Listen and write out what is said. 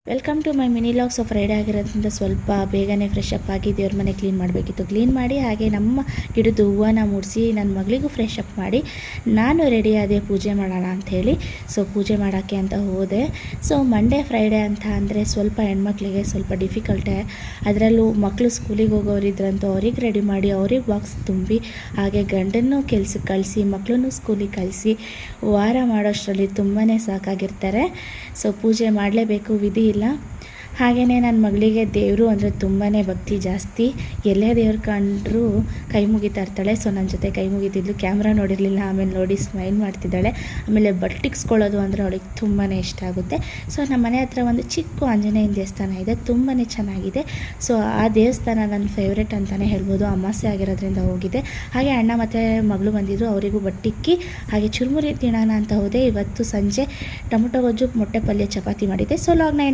Welcome to my mini vlog. So Friday ಆಗಿರೋದ್ರಿಂದ ಸ್ವಲ್ಪ ಬೇಗನೆ ಫ್ರೆಶ್ ಅಪ್ ಆಗಿ ದೇವ್ರ ಮನೆ ಕ್ಲೀನ್ ಮಾಡಬೇಕಿತ್ತು. ಕ್ಲೀನ್ ಮಾಡಿ ಹಾಗೆ ನಮ್ಮ ಗಿಡದ ಹೂವನ್ನ ಮೂಡಿಸಿ ನನ್ನ ಮಗಳಿಗೂ ಫ್ರೆಶ್ ಅಪ್ ಮಾಡಿ ನಾನು ರೆಡಿ ಆದೆ ಪೂಜೆ ಮಾಡೋಣ ಅಂಥೇಳಿ. ಸೊ ಪೂಜೆ ಮಾಡೋಕ್ಕೆ ಅಂತ ಹೋದೆ. ಸೊ ಮಂಡೇ ಫ್ರೈಡೇ ಅಂತ ಅಂದರೆ ಸ್ವಲ್ಪ ಹೆಣ್ಮಕ್ಳಿಗೆ ಸ್ವಲ್ಪ ಡಿಫಿಕಲ್ಟೇ. ಅದರಲ್ಲೂ ಮಕ್ಕಳು ಸ್ಕೂಲಿಗೆ ಹೋಗೋರಿದ್ರಂತೂ ಅವ್ರಿಗೆ ರೆಡಿ ಮಾಡಿ ಅವ್ರಿಗೆ ಬಾಕ್ಸ್ ತುಂಬಿ ಹಾಗೆ ಗಂಡನ್ನು ಕೆಲ್ಸಕ್ಕೆ ಕಳಿಸಿ ಮಕ್ಕಳನ್ನು ಸ್ಕೂಲಿಗೆ ಕಳಿಸಿ ವಾರ ಮಾಡೋಷ್ಟರಲ್ಲಿ ತುಂಬಾ ಸಾಕಾಗಿರ್ತಾರೆ. ಸೊ ಪೂಜೆ ಮಾಡಲೇಬೇಕು, ವಿಧಿ ಇಲ್ಲ. ಹಾಗೆಯೇ ನನ್ನ ಮಗಳಿಗೆ ದೇವರು ಅಂದರೆ ತುಂಬಾ ಭಕ್ತಿ ಜಾಸ್ತಿ. ಎಲ್ಲೇ ದೇವ್ರು ಕಂಡ್ರೂ ಕೈ ಮುಗಿತಾ ಇರ್ತಾಳೆ. ಸೊ ನನ್ನ ಜೊತೆ ಕೈ ಮುಗಿತಿದ್ಲು, ಕ್ಯಾಮ್ರಾ ನೋಡಿರಲಿಲ್ಲ, ಆಮೇಲೆ ನೋಡಿ ಸ್ಮೈಲ್ ಮಾಡ್ತಿದ್ದಾಳೆ. ಆಮೇಲೆ ಬಟ್ಟಿಕ್ಸ್ಕೊಳ್ಳೋದು ಅಂದರೆ ಅವಳಿಗೆ ತುಂಬಾ ಇಷ್ಟ ಆಗುತ್ತೆ. ಸೊ ನಮ್ಮ ಮನೆ ಹತ್ರ ಒಂದು ಚಿಕ್ಕ ಆಂಜನೇಯನ ದೇವಸ್ಥಾನ ಇದೆ, ತುಂಬಾ ಚೆನ್ನಾಗಿದೆ. ಸೊ ಆ ದೇವಸ್ಥಾನ ನನ್ನ ಫೇವ್ರೇಟ್ ಅಂತಲೇ ಹೇಳ್ಬೋದು. ಅಮಾವಾಸ್ಯೆ ಆಗಿರೋದ್ರಿಂದ ಹೋಗಿದೆ. ಹಾಗೆ ಅಣ್ಣ ಮತ್ತು ಮಗಳು ಬಂದಿದ್ದರು, ಅವರಿಗೂ ಬಟ್ಟಿಕ್ಕಿ ಹಾಗೆ ಚುರುಮುರಿ ತಿನ್ನೋಣ ಅಂತ ಹೋದೆ. ಇವತ್ತು ಸಂಜೆ ಟೊಮೊಟೊ ಗೊಜ್ಜು, ಮೊಟ್ಟೆ ಪಲ್ಯ, ಚಪಾತಿ ಮಾಡಿದ್ದೆ. ಸೊ ಲಾಗ್ನ